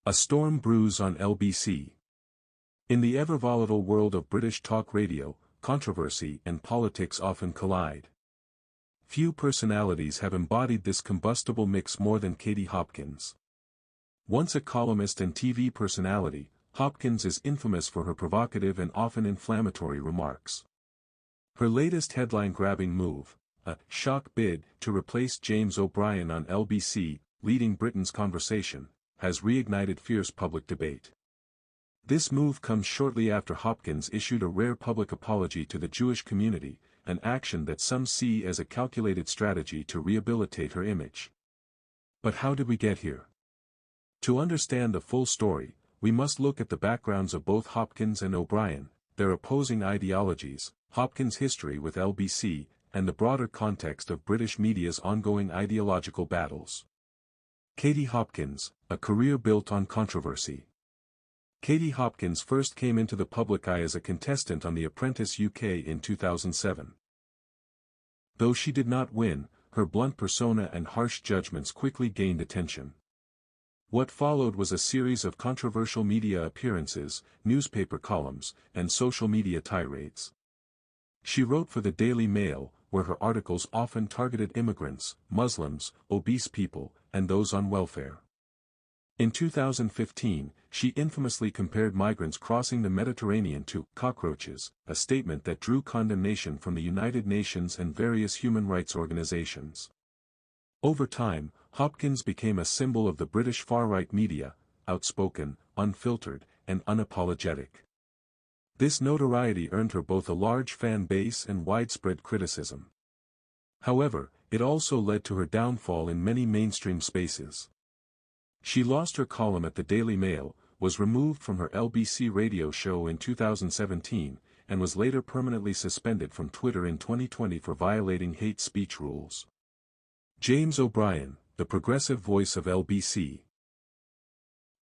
A storm brews on LBC. In the ever-volatile world of British talk radio, controversy and politics often collide. Few personalities have embodied this combustible mix more than Katie Hopkins. Once a columnist and TV personality, Hopkins is infamous for her provocative and often inflammatory remarks. Her latest headline-grabbing move, a shock bid to replace James O'Brien on LBC, leading Britain's conversation, has reignited fierce public debate. This move comes shortly after Hopkins issued a rare public apology to the Jewish community, an action that some see as a calculated strategy to rehabilitate her image. But how did we get here? To understand the full story, we must look at the backgrounds of both Hopkins and O'Brien, their opposing ideologies, Hopkins' history with LBC, and the broader context of British media's ongoing ideological battles. Katie Hopkins, a career built on controversy. Katie Hopkins first came into the public eye as a contestant on The Apprentice UK in 2007. Though she did not win, her blunt persona and harsh judgments quickly gained attention. What followed was a series of controversial media appearances, newspaper columns, and social media tirades. She wrote for the Daily Mail, where her articles often targeted immigrants, Muslims, obese people, and those on welfare. In 2015, she infamously compared migrants crossing the Mediterranean to cockroaches, a statement that drew condemnation from the United Nations and various human rights organizations. Over time, Hopkins became a symbol of the British far-right media, outspoken, unfiltered, and unapologetic. This notoriety earned her both a large fan base and widespread criticism. However, it also led to her downfall in many mainstream spaces. She lost her column at the Daily Mail, was removed from her LBC radio show in 2017, and was later permanently suspended from Twitter in 2020 for violating hate speech rules. James O'Brien, the progressive voice of LBC.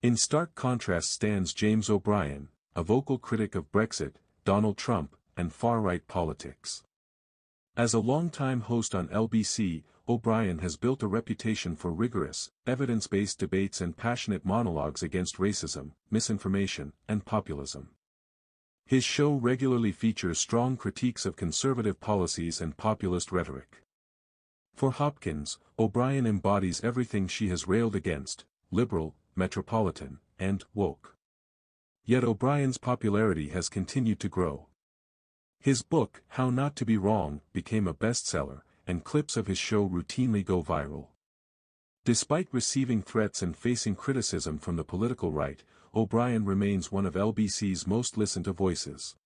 In stark contrast stands James O'Brien, a vocal critic of Brexit, Donald Trump, and far-right politics. As a longtime host on LBC, O'Brien has built a reputation for rigorous, evidence-based debates and passionate monologues against racism, misinformation, and populism. His show regularly features strong critiques of conservative policies and populist rhetoric. For Hopkins, O'Brien embodies everything she has railed against: liberal, metropolitan, and woke. Yet O'Brien's popularity has continued to grow. His book, How Not to Be Wrong, became a bestseller, and clips of his show routinely go viral. Despite receiving threats and facing criticism from the political right, O'Brien remains one of LBC's most listened to voices.